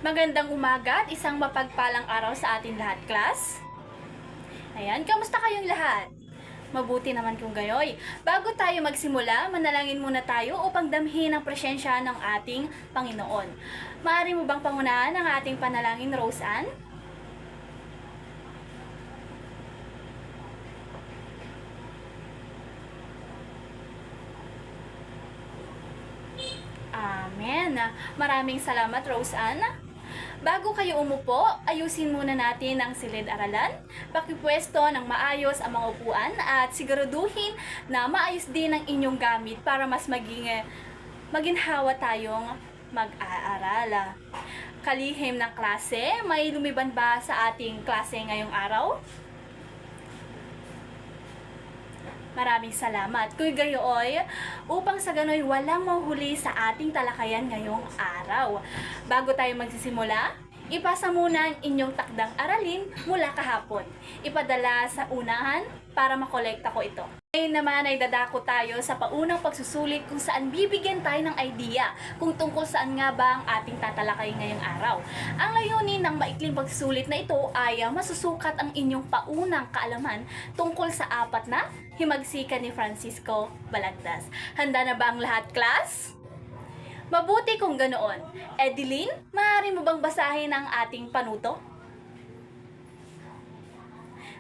Magandang umaga at isang mapagpalang araw sa ating lahat, class. Ayan, kamusta kayong lahat? Mabuti naman kung gayoy. Bago tayo magsimula, manalangin muna tayo upang damhin ang presensya ng ating Panginoon. Maaari mo bang pangunahan ang ating panalangin, Rose Ann? Amen. Maraming salamat, Rose Ann. Bago kayo umupo, ayusin muna natin ang silid-aralan. Pakipwesto ng maayos ang mga upuan at siguraduhin na maayos din ang inyong gamit para mas maginhawa tayong mag-aaral. Kalihim ng klase, may lumiban ba sa ating klase ngayong araw? Maraming salamat. Kuy gayoy, upang sa gano'y walang mahuhuli sa ating talakayan ngayong araw. Bago tayo magsisimula, ipasa muna ang inyong takdang aralin mula kahapon. Ipadala sa unahan para makolekta ko ito. Ngayon naman ay dadako tayo sa paunang pagsusulit kung saan bibigyan tayo ng idea kung tungkol saan nga ba ang ating tatalakay ngayong araw. Ang layunin ng maikling pagsusulit na ito ay masusukat ang inyong paunang kaalaman tungkol sa apat na himagsikan ni Francisco Balagtas. Handa na ba ang lahat, class? Mabuti kung ganoon. Edeline, maaari mo bang basahin ang ating panuto?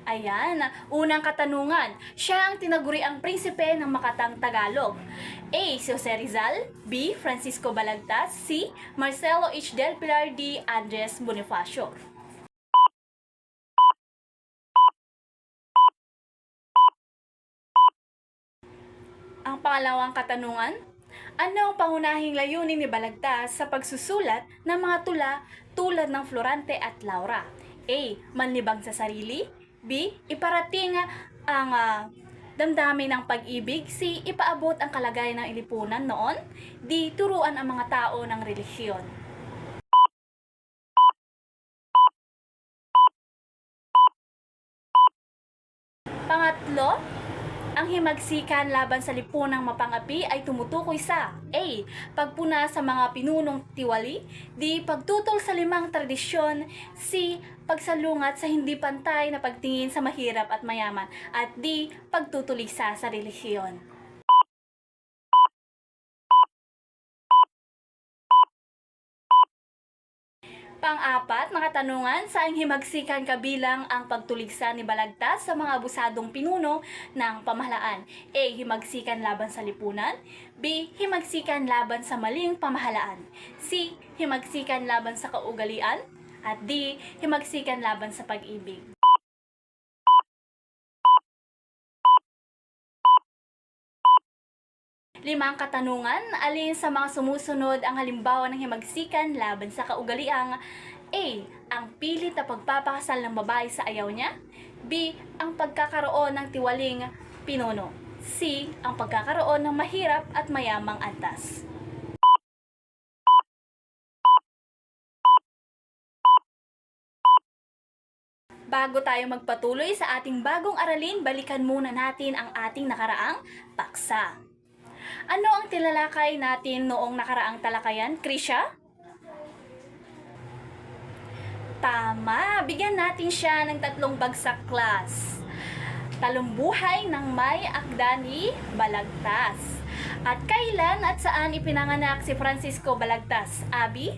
Ayan, unang katanungan. Siya ang tinaguriang prinsipe ng Makatang Tagalog. A. Si Jose Rizal. B. Francisco Balagtas. C. Marcelo H. Del Pilar. D. Andres Bonifacio. Ang pangalawang katanungan. Ano ang pangunahing layunin ni Balagtas sa pagsusulat ng mga tula tulad ng Florante at Laura? A. Manlibang sa sarili. B. Iparating ang damdamin ng pag-ibig. C. Ipaabot ang kalagayan ng lipunan noon. D. Turuan ang mga tao ng relihiyon. Pangatlo, ang himagsikan laban sa lipunang mapangapi ay tumutukoy sa A. Pagpuna sa mga pinunong tiwali. D. Pagtutol sa limang tradisyon. C. Pagsalungat sa hindi pantay na pagtingin sa mahirap at mayaman. At D. Pagtutulisa sa relihiyon. Pang-apat na katanungan, saang himagsikan kabilang ang pagtuligsa ni Balagtas sa mga abusadong pinuno ng pamahalaan? A. Himagsikan laban sa lipunan. B. Himagsikan laban sa maling pamahalaan. C. Himagsikan laban sa kaugalian. At D. Himagsikan laban sa pag-ibig. Limang katanungan, alin sa mga sumusunod ang halimbawa ng himagsikan laban sa kaugaliang? A. Ang pilit na pagpapakasal ng babae sa ayaw niya. B. Ang pagkakaroon ng tiwaling pinuno. C. Ang pagkakaroon ng mahirap at mayamang antas. Bago tayo magpatuloy sa ating bagong aralin, balikan muna natin ang ating nakaraang paksa. Ano ang tilalakay natin noong nakaraang talakayan, Krisha? Tama! Bigyan natin siya ng 3 bagsak, class. Talumbuhay ng may akda ni Balagtas. At kailan at saan ipinanganak si Francisco Balagtas? Abi?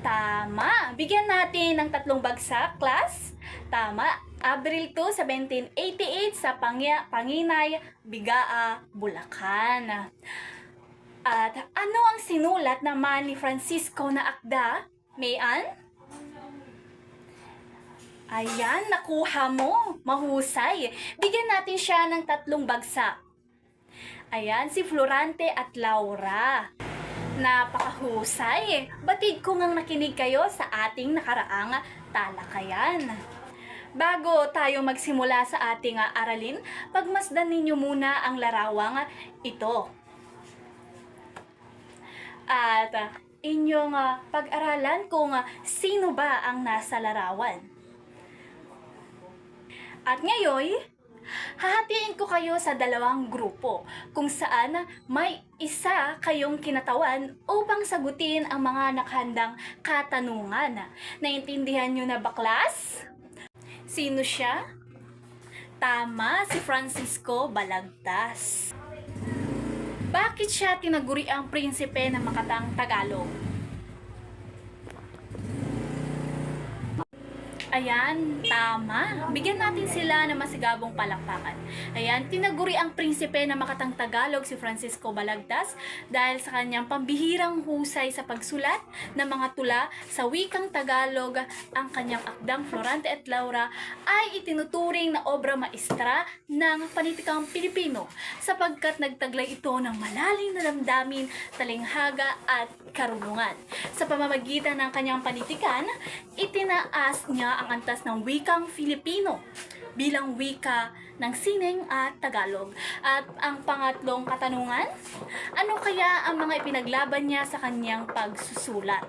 Tama! Bigyan natin ng 3 bagsak, class. Tama! Abril 2, 1788 sa Panginay, Bigaa, Bulacan. At ano ang sinulat naman ni Francisco na akda, Mayan? Ayan, nakuha mo. Mahusay. Bigyan natin siya ng 3 bagsak. Ayan, si Florante at Laura. Napakahusay. Batid ko ngang nakinig kayo sa ating nakaraang talakayan. Bago tayo magsimula sa ating aralin, pagmasdan ninyo muna ang larawang ito. At inyong pag-aralan kung sino ba ang nasa larawan. At ngayon, Hahatiin ko kayo sa dalawang grupo kung saan may isa kayong kinatawan upang sagutin ang mga nakahandang katanungan. Naintindihan nyo na ba, class? Sino siya? Tama, si Francisco Balagtas. Bakit siya tinaguri ang prinsipe ng Makatang Tagalog? Ayan, tama. Bigyan natin sila ng masigabong palakpakan. Ayan, tinaguri ang prinsipe ng Makatang Tagalog si Francisco Balagtas dahil sa kanyang pambihirang husay sa pagsulat ng mga tula sa wikang Tagalog. Ang kanyang akdang Florante at Laura ay itinuturing na obra maestra ng panitikang Pilipino sapagkat nagtaglay ito ng malalim na damdamin, talinghaga at karunungan. Sa pamamagitan ng kanyang panitikan, itinaas niya ang antas ng wikang Filipino bilang wika ng sining at Tagalog. At ang pangatlong katanungan, ano kaya ang mga ipinaglaban niya sa kanyang pagsusulat?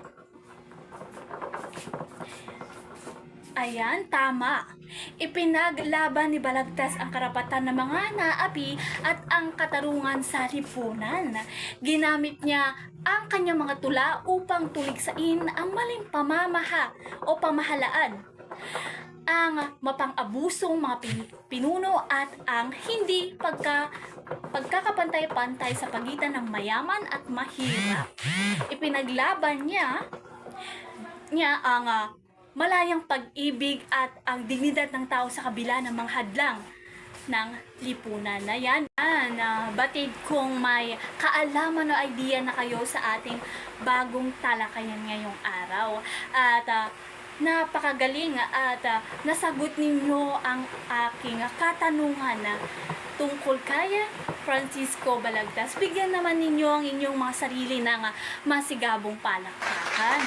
Ayan, tama. Ipinaglaban ni Balagtas ang karapatan ng mga naapi at ang katarungan sa lipunan. Ginamit niya ang kanyang mga tula upang tuligsain ang maling pamamaha o pamahalaan, ang mapang-abusong mga pinuno at ang hindi pagkakapantay-pantay sa pagitan ng mayaman at mahirap. Ipinaglaban niya ang malayang pag-ibig at ang dignidad ng tao sa kabila ng mga hadlang ng lipunan. Na yan, batid kong may kaalaman o idea na kayo sa ating bagong talakayan ngayong araw. At napakagaling at nasagot ninyo ang aking katanungan na tungkol kay Francisco Balagtas. Bigyan naman ninyo ang inyong mga sarili ng masigabong palakpakan.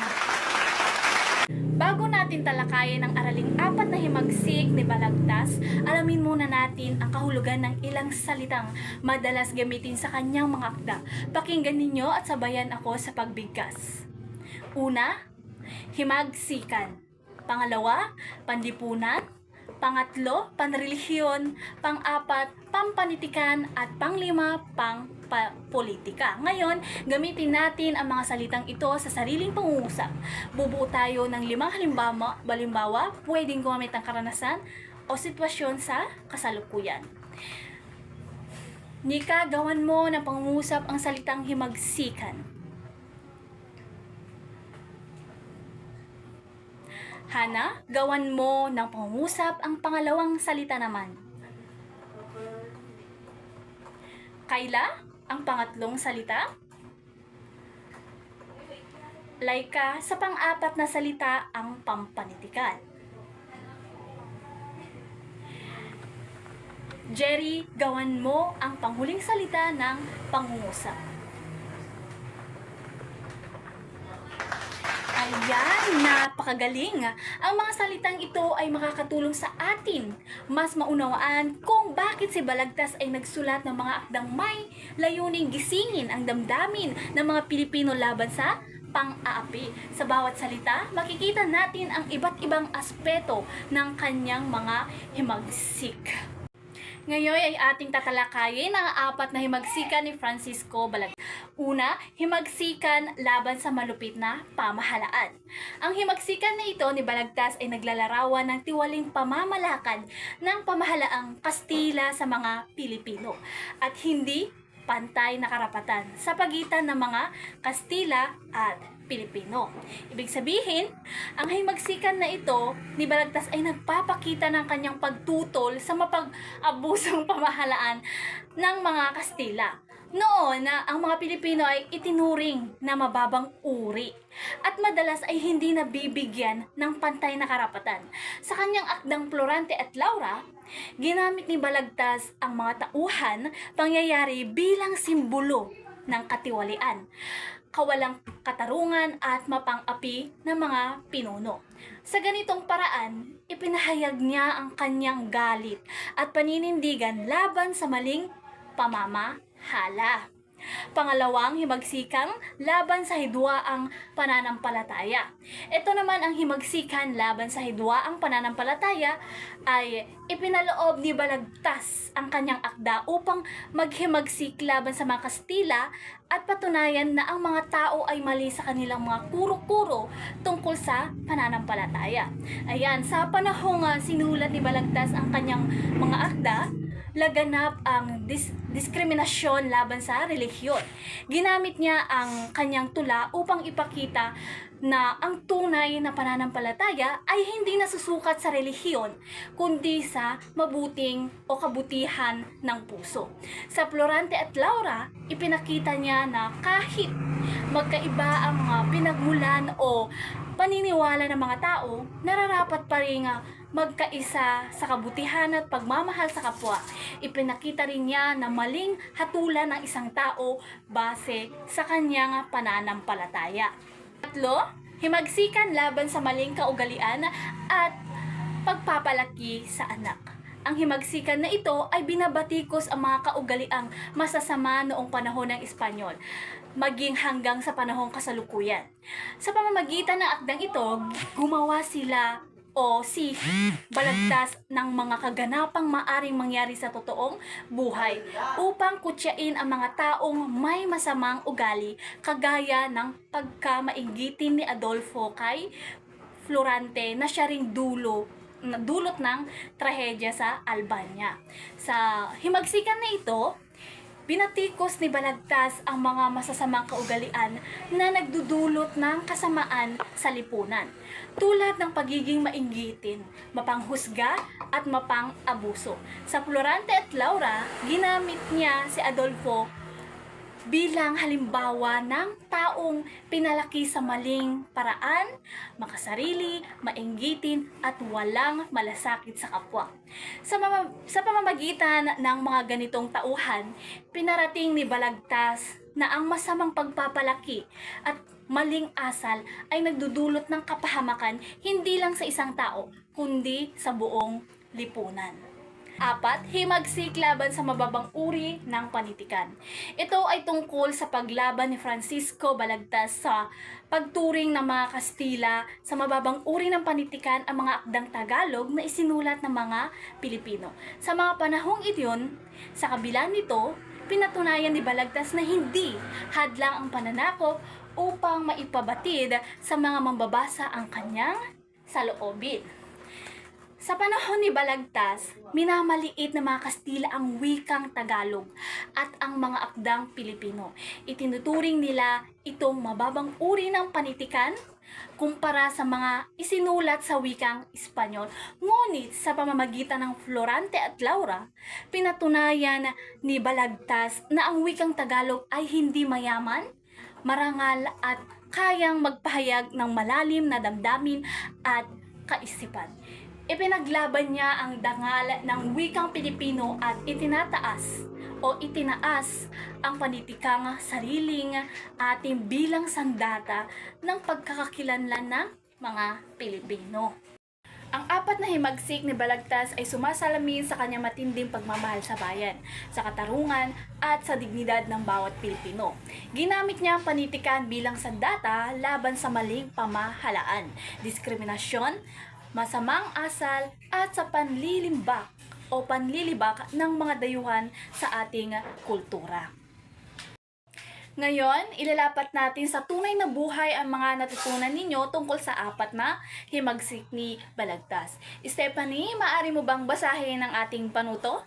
Bago natin talakayin ang araling apat na himagsik ni Balagtas, alamin muna natin ang kahulugan ng ilang salitang madalas gamitin sa kanyang mga akda. Pakinggan ninyo at sabayan ako sa pagbigkas. Una, himagsikan. Pangalawa, panlipunan. Pangatlo, panrelihiyon. Pang-apat, pampanitikan. At panglima, politika. Ngayon, gamitin natin ang mga salitang ito sa sariling pangungusap. Bubuo tayo ng 5 halimbawa, pwedeng gumamit ng karanasan o sitwasyon sa kasalukuyan. Nika, gawan mo ng pangungusap ang salitang himagsikan. Hana, gawan mo ng pangungusap ang pangalawang salita naman. Kayla, ang pangatlong salita. Laika, sa pang-apat na salita ang pampanitikan. Jerry, gawan mo ang panghuling salita ng pangungusap. Ayan, napakagaling. Ang mga salitang ito ay makakatulong sa atin mas maunawaan kung bakit si Balagtas ay nagsulat ng mga akdang may layuning gisingin ang damdamin ng mga Pilipino laban sa pang-aapi. Sa bawat salita, makikita natin ang iba't ibang aspeto ng kanyang mga himagsik. Ngayon ay ating tatalakayin ang apat na himagsikan ni Francisco Balagtas. Una, himagsikan laban sa malupit na pamahalaan. Ang himagsikan na ito ni Balagtas ay naglalarawan ng tiwaling pamamalakad ng pamahalaang Kastila sa mga Pilipino at hindi pantay na karapatan sa pagitan ng mga Kastila at Pilipino. Ibig sabihin, ang himagsikan na ito ni Balagtas ay nagpapakita ng kanyang pagtutol sa mapag-abusong pamahalaan ng mga Kastila. Noon, ang mga Pilipino ay itinuring na mababang uri at madalas ay hindi nabibigyan ng pantay na karapatan. Sa kanyang akdang Florante at Laura, ginamit ni Balagtas ang mga tauhan pangyayari bilang simbolo ng katiwalian, kawalang katarungan at mapang-api ng mga pinuno. Sa ganitong paraan, ipinahayag niya ang kanyang galit at paninindigan laban sa maling pamamahala. Pangalawang, himagsikang laban sa hidwaang pananampalataya. Ito naman ang himagsikan laban sa hidwaang pananampalataya ay ipinaloob ni Balagtas ang kanyang akda upang maghimagsik laban sa mga Kastila at patunayan na ang mga tao ay mali sa kanilang mga kuro-kuro tungkol sa pananampalataya. Ayan, sa panahong sinulat ni Balagtas ang kanyang mga akda, laganap ang diskriminasyon laban sa relihiyon. Ginamit niya ang kanyang tula upang ipakita na ang tunay na pananampalataya ay hindi nasusukat sa relihiyon, kundi sa mabuting o kabutihan ng puso. Sa Florante at Laura, ipinakita niya na kahit magkaiba ang mga pinagmulan o paniniwala ng mga tao, nararapat pa rin magkaisa sa kabutihan at pagmamahal sa kapwa. Ipinakita rin niya na maling hatulan ng isang tao base sa kanyang pananampalataya. Tatlo, himagsikan laban sa maling kaugalian at pagpapalaki sa anak. Ang himagsikan na ito ay binabatikos ang mga kaugaliang masasama noong panahon ng Espanyol, maging hanggang sa panahong kasalukuyan. Sa pamamagitan ng akdang ito, gumawa sila o si Balagtas ng mga kaganapang maaring mangyari sa totoong buhay upang kutyain ang mga taong may masamang ugali kagaya ng pagkamainggitin ni Adolfo kay Florante na siya ring dulot ng trahedya sa Albania. Sa himagsikan na ito, binatikos ni Balagtas ang mga masasamang kaugalian na nagdudulot ng kasamaan sa lipunan, tulad ng pagiging mainggitin, mapanghusga at mapang-abuso. Sa Florante at Laura, ginamit niya si Adolfo bilang halimbawa ng taong pinalaki sa maling paraan, makasarili, mainggitin at walang malasakit sa kapwa. Sa pamamagitan ng mga ganitong tauhan, pinarating ni Balagtas na ang masamang pagpapalaki at maling asal ay nagdudulot ng kapahamakan hindi lang sa isang tao, kundi sa buong lipunan. 4. Himagsik laban sa mababang uri ng panitikan. Ito ay tungkol sa paglaban ni Francisco Balagtas sa pagturing ng mga Kastila sa mababang uri ng panitikan ang mga akdang Tagalog na isinulat ng mga Pilipino. Sa mga panahong iyon, sa kabila nito, pinatunayan ni Balagtas na hindi hadlang ang pananakop upang maipabatid sa mga mambabasa ang kanyang saloobin. Sa panahon ni Balagtas, minamaliit ng mga Kastila ang wikang Tagalog at ang mga akdang Pilipino. Itinuturing nila itong mababang uri ng panitikan kumpara sa mga isinulat sa wikang Espanyol. Ngunit sa pamamagitan ng Florante at Laura, pinatunayan ni Balagtas na ang wikang Tagalog ay hindi mayaman, marangal at kayang magpahayag ng malalim na damdamin at kaisipan. Ipinaglaban niya ang dangal ng wikang Pilipino at itinaas ang panitikang sariling ating bilang sandata ng pagkakakilanlan ng mga Pilipino. Ang 4 na himagsik ni Balagtas ay sumasalamin sa kanyang matinding pagmamahal sa bayan, sa katarungan at sa dignidad ng bawat Pilipino. Ginamit niya ang panitikan bilang sandata laban sa maling pamahalaan, diskriminasyon, masamang asal at sa panlilibak ng mga dayuhan sa ating kultura. Ngayon, ilalapat natin sa tunay na buhay ang mga natutunan ninyo tungkol sa 4 na himagsik ni Balagtas. Stephanie, maaari mo bang basahin ang ating panuto?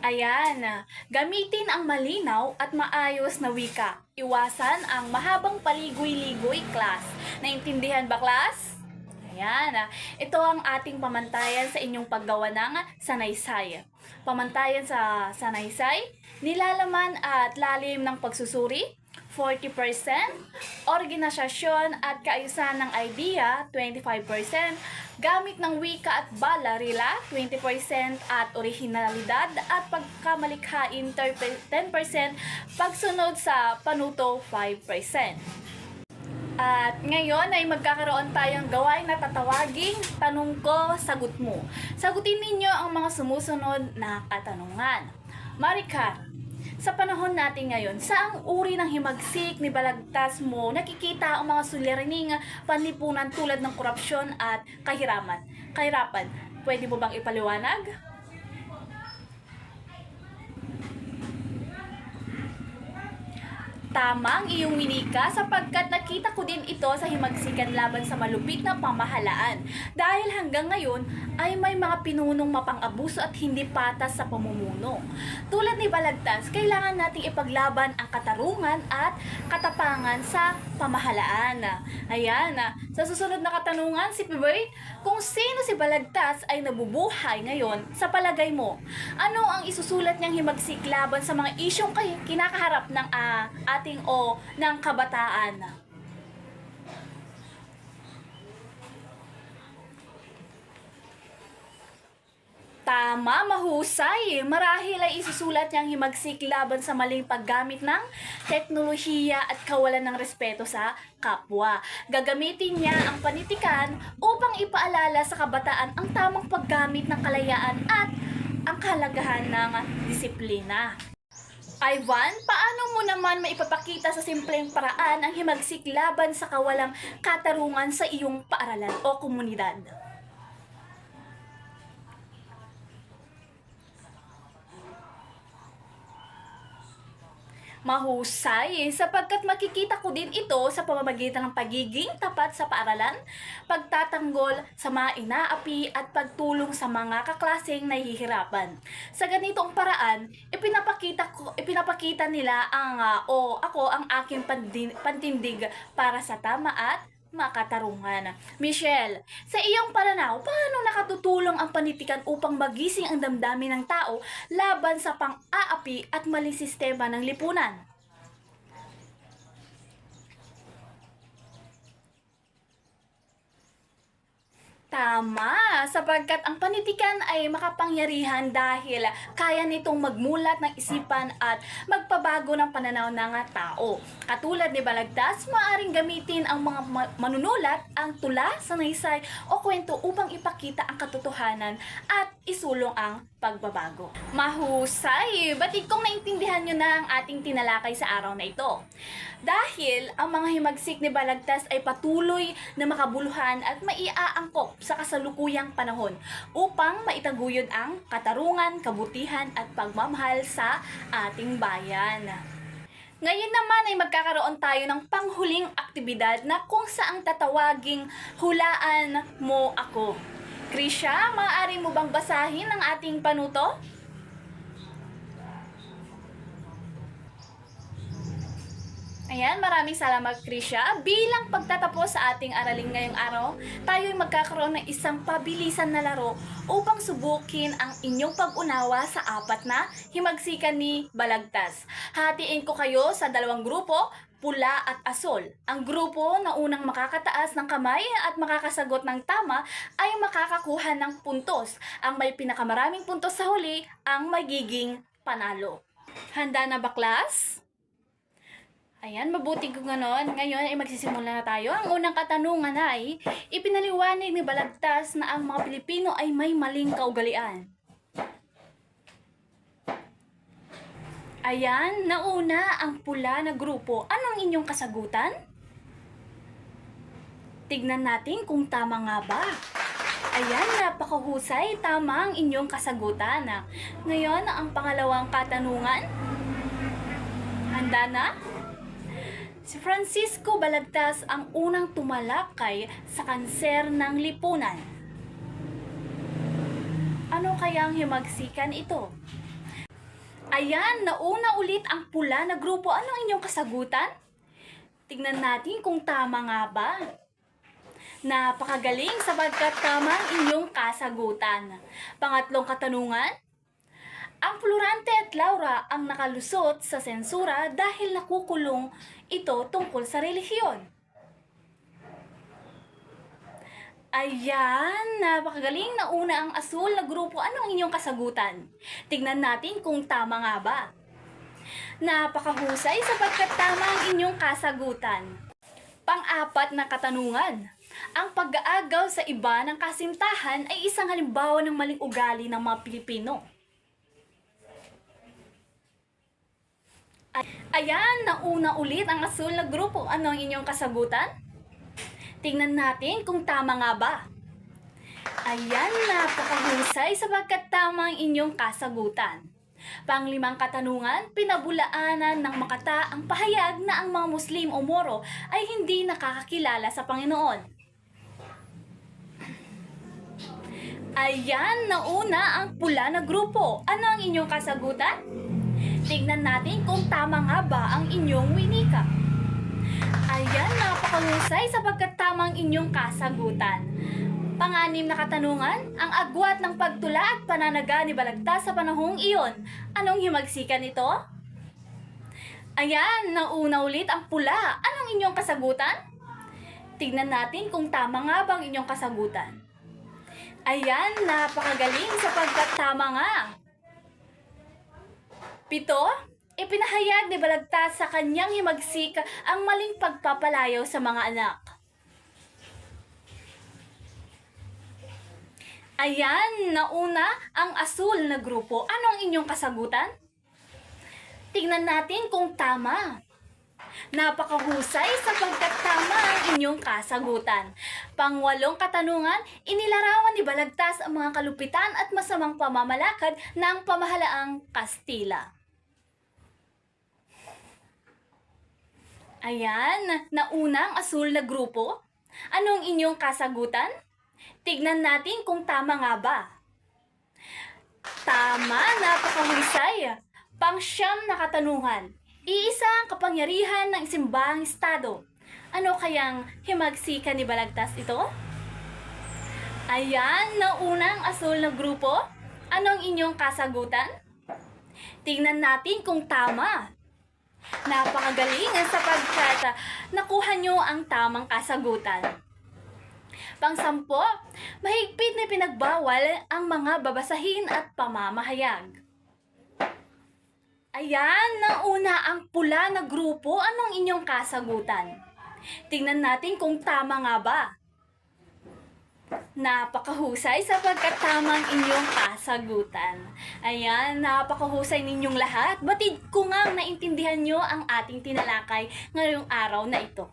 Ayan, gamitin ang malinaw at maayos na wika. Iwasan ang mahabang paligoy-ligoy, class. Naintindihan ba, class? Ayan, ito ang ating pamantayan sa inyong paggawa ng sanaysay. Pamantayan sa sanaysay, nilalaman at lalim ng pagsusuri, 40%, organisasyon at kaayusan ng idea, 25%, gamit ng wika at balarila, 20%, at orihinalidad at pagkamalikhain, 10%, pagsunod sa panuto, 5%. At ngayon ay magkakaroon tayong gawain na tatawaging tanong ko, sagot mo. Sagutin ninyo ang mga sumusunod na katanungan. Maricar, sa panahon natin ngayon, saang uri ng himagsik ni balagtas mo nakikita ang mga suliraning panlipunan tulad ng korupsyon at kahirapan? Pwede mo bang ipaliwanag? Tama ang iyong winika sapagkat nakita ko din ito sa himagsikan laban sa malupit na pamahalaan. Dahil hanggang ngayon ay may mga pinunong mapang-abuso at hindi patas sa pamumuno. Tulad ni Balagtas, kailangan nating ipaglaban ang katarungan at katapangan sa pamahalaan. Ayan, sa susunod na katanungan, si Piboy, kung sino si Balagtas ay nabubuhay ngayon, sa palagay mo, ano ang isusulat niyang himagsik laban sa mga isyong kinakaharap ng ating o ng kabataan? Tama, mahusay. Marahil ay isusulat niyang himagsik laban sa maling paggamit ng teknolohiya at kawalan ng respeto sa kapwa. Gagamitin niya ang panitikan upang ipaalala sa kabataan ang tamang paggamit ng kalayaan at ang kahalagahan ng disiplina. Ivan, paano mo naman maipapakita sa simpleng paraan ang himagsik laban sa kawalang katarungan sa iyong paaralan o komunidad? Mahusay, sapagkat makikita ko din ito sa pamamagitan ng pagiging tapat sa paaralan, pagtatanggol sa mga inaapi at pagtulong sa mga kaklaseng nahihirapan. Sa ganitong paraan, ipinapakita nila ako ang aking pantindig para sa tama at makatarungan. Michelle, sa iyong pananaw, paano nakatutulong ang panitikan upang magising ang damdamin ng tao laban sa pang-aapi at maling sistema ng lipunan? Tama, sapagkat ang panitikan ay makapangyarihan dahil kaya nitong magmulat ng isipan at magpabago ng pananaw ng tao. Katulad ni Balagtas, maaaring gamitin ang mga manunulat ang tula, sanaysay o kwento upang ipakita ang katotohanan at isulong ang pagbabago. Mahusay! Batid kong naintindihan nyo na ang ating tinalakay sa araw na ito. Dahil ang mga himagsik ni Balagtas ay patuloy na makabuluhan at maiaangkop sa kasalukuyang panahon upang maitaguyod ang katarungan, kabutihan at pagmamahal sa ating bayan. Ngayon naman ay magkakaroon tayo ng panghuling aktibidad na kung saang tatawaging hulaan mo ako. Krisha, maaari mo bang basahin ang ating panuto? Ayan, maraming salamat, Krisha. Bilang pagtatapos sa ating aralin ngayong araw, tayo ay magkakaroon ng isang pabilisan na laro upang subukin ang inyong pag-unawa sa apat na himagsikan ni Balagtas. Hatiin ko kayo sa dalawang grupo, pula at asol. Ang grupo na unang makakataas ng kamay at makakasagot ng tama ay makakakuha ng puntos. Ang may pinakamaraming puntos sa huli ang magiging panalo. Handa na ba, class? Ayan, mabuti kung ganon. Ngayon ay magsisimula na tayo. Ang unang katanungan ay, ipinaliwanag ni Balagtas na ang mga Pilipino ay may maling kaugalian. Ayan, nauna ang pula na grupo. Anong inyong kasagutan? Tignan natin kung tama nga ba. Ayan, napakahusay. Tama ang inyong kasagutan. Ngayon, ang pangalawang katanungan. Handa na? Si Francisco Balagtas ang unang tumalakay sa kanser ng lipunan. Ano kayang himagsikan ito? Ayan, nauna ulit ang pula na grupo. Ano ang inyong kasagutan? Tignan natin kung tama nga ba. Napakagaling sapagkat tama ang inyong kasagutan. Pangatlong katanungan. Ang Florante at Laura ang nakalusot sa sensura dahil nakukulong ito tungkol sa relihiyon. Ayan, napakagaling. Nauna ang asul na grupo. Ano ang inyong kasagutan? Tignan natin kung tama nga ba. Napakahusay sapagkat tama ang inyong kasagutan. Pang-apat na katanungan. Ang pag-aagaw sa iba ng kasintahan ay isang halimbawa ng maling ugali ng mga Pilipino. Ayan, nauna ulit ang asul na grupo. Ano ang inyong kasagutan? Tingnan natin kung tama nga ba. Ayan, napakahusay sapagkat tama ang inyong kasagutan. Panglimang katanungan, pinabulaanan ng Makata ang pahayag na ang mga Muslim o Moro ay hindi nakakakilala sa Panginoon. Ayan, nauna ang pula na grupo. Ano ang inyong kasagutan? Tignan natin kung tama nga ba ang inyong winika. Ayan, napakahusay sapagkat tama ang inyong kasagutan. Pang-anim na katanungan, ang agwat ng pagtula at pananaga ni Balagtas sa panahong iyon. Anong himagsikan nito? Ayan, nauna ulit ang pula. Anong inyong kasagutan? Tignan natin kung tama nga ba ang inyong kasagutan. Ayan, napakagaling sapagkat tama nga. 7. Ipinahayag ni Balagtas sa kanyang himagsik ang maling pagpapalayo sa mga anak. Ayan, nauna ang asul na grupo. Ano ang inyong kasagutan? Tingnan natin kung tama. Napakahusay sapagkat tama ang inyong kasagutan. Pang-8 katanungan, inilarawan ni Balagtas ang mga kalupitan at masamang pamamalakad ng pamahalaang Kastila. Ayan, nauna ang asul na grupo. Ano ang inyong kasagutan? Tignan natin kung tama nga ba. Tama, napakahusay. Pang-9 na katanungan. Iisa ang kapangyarihan ng simbahang estado. Ano kayang himagsikan ni Balagtas ito? Ayan, nauna ang asul na grupo. Ano ang inyong kasagutan? Tignan natin kung tama. Napakagaling sapagkat nakuha nyo ang tamang kasagutan. Pang-10, mahigpit na pinagbawal ang mga babasahin at pamamahayag. Ayan, nauna ang pula na grupo. Anong inyong kasagutan? Tingnan natin kung tama nga ba. Napakahusay sapagkat tama ang inyong kasagutan. Ayan, napakahusay ninyong lahat. Batid ko nga naintindihan nyo ang ating tinalakay ngayong araw na ito.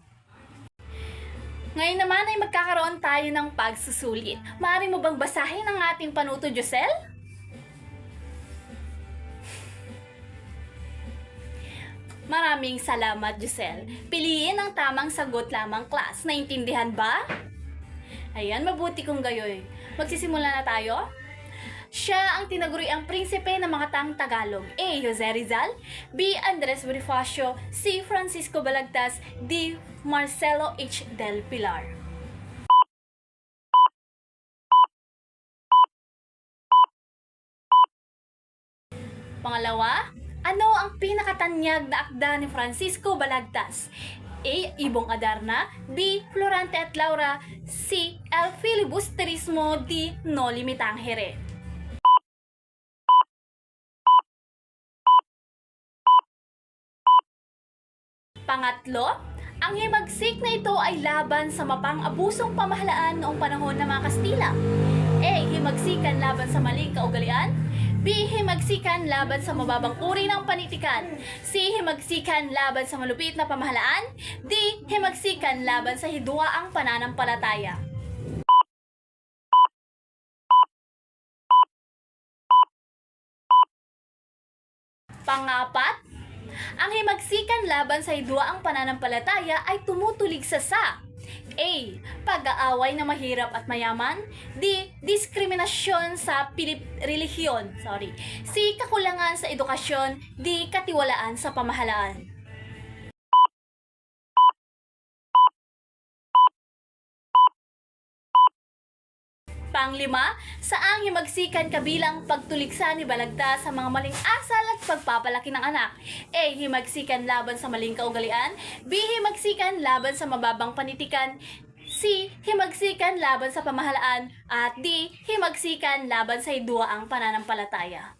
Ngayon naman ay magkakaroon tayo ng pagsusulit. Maaari mo bang basahin ang ating panuto, Josel? Maraming salamat, Josel. Piliin ang tamang sagot lamang, class. Naintindihan ba? Ayan, mabuti kung gayoy. Magsisimula na tayo? Siya ang tinaguriang prinsipe ng mga tang Tagalog. A. Jose Rizal. B. Andres Bonifacio. C. Francisco Balagtas. D. Marcelo H. del Pilar. Pangalawa, ano ang pinakatanyag na akda ni Francisco Balagtas? A. Ibong Adarna. B. Florante at Laura. C. El Filibusterismo. D. No Limitangere. Pangatlo, ang himagsik na ito ay laban sa mapang-abusong pamahalaan noong panahon ng mga Kastila. A. Himagsikan laban sa maling kaugalian. B. Himagsikan laban sa mababang uri ng panitikan. C. Himagsikan laban sa malupit na pamahalaan. D. Himagsikan laban sa hidwaang pananampalataya. Pangapat, ang himagsikan laban sa hidwaang pananampalataya ay tumutulig sa A. Pag-aaway na mahirap at mayaman. D. Diskriminasyon sa relihiyon. C. Kakulangan sa edukasyon. D. Katiwalaan sa pamahalaan. Panglima, saang himagsikan kabilang pagtuliksa ni Balagtas sa mga maling asal at pagpapalaki ng anak. A. Himagsikan laban sa maling kaugalian. B. Himagsikan laban sa mababang panitikan. C. Himagsikan laban sa pamahalaan. At D. Himagsikan laban sa hidwaang pananampalataya.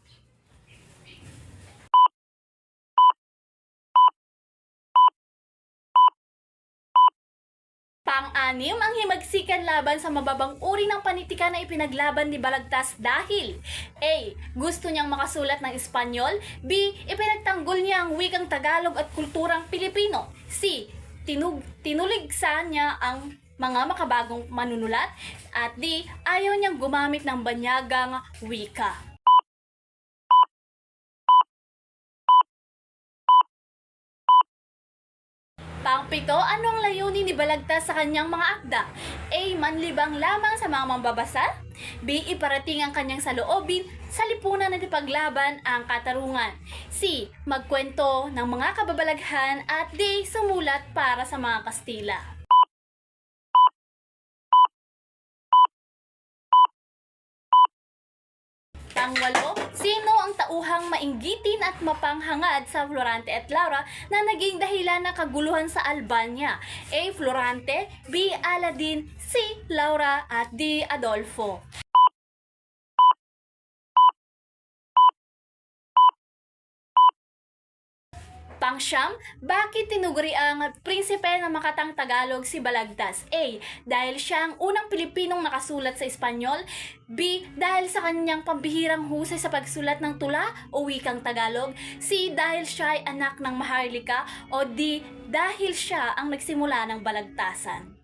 Pang-anim, ang himagsikan laban sa mababang uri ng panitikan na ipinaglaban ni Balagtas dahil A. Gusto niyang makasulat ng Espanyol. B. Ipinagtanggol niya ang wikang Tagalog at kulturang Pilipino. C. Tinuligsa niya ang mga makabagong manunulat. At D. Ayaw niyang gumamit ng banyagang wika. Pang-pito, ano ang layunin ni Balagtas sa kanyang mga akda? A. Manlibang lamang sa mga mambabasa. B. Iparating ang kanyang saloobin sa lipunan na ipaglaban ang katarungan. C. Magkwento ng mga kababalaghan. At D. Sumulat para sa mga Kastila. Pang-walo, sino ang tauhang mainggitin at mapanghangad sa Florante at Laura na naging dahilan ng kaguluhan sa Albania? A. Florante, B. Aladin, C. Laura, at D. Adolfo. Pang-siyam, bakit tinuguri ang prinsipe ng makatang Tagalog si Balagtas? A. Dahil siya ang unang Pilipinong nakasulat sa Espanyol. B. Dahil sa kanyang pambihirang husay sa pagsulat ng tula o wikang Tagalog. C. Dahil siya ay anak ng Maharlika. O D. Dahil siya ang nagsimula ng balagtasan.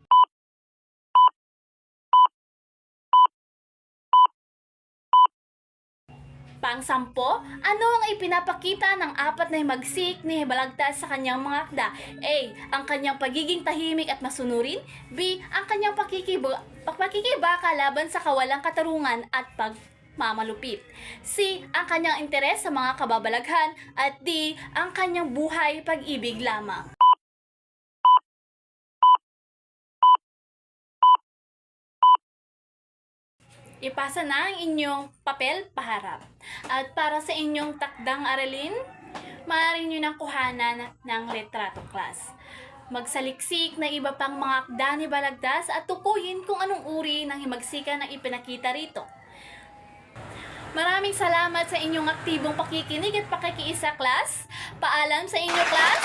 Pang-sampo, ano ang ipinapakita ng apat na himagsik ni Balagtas sa kanyang mga akda? A. Ang kanyang pagiging tahimik at masunurin. B. Ang kanyang pakikibaka laban sa kawalang katarungan at pagmamalupit. C. Ang kanyang interes sa mga kababalaghan. At D. Ang kanyang buhay pag-ibig lamang. Ipasa na ang inyong papel paharap. At para sa inyong takdang aralin, maaari nyo nang kuhanan ng litrato class. Magsaliksik na iba pang mga akda ni Balagtas at tukuyin kung anong uri ng himagsikan na ipinakita rito. Maraming salamat sa inyong aktibong pakikinig at pakikiisa, class. Paalam sa inyo, class!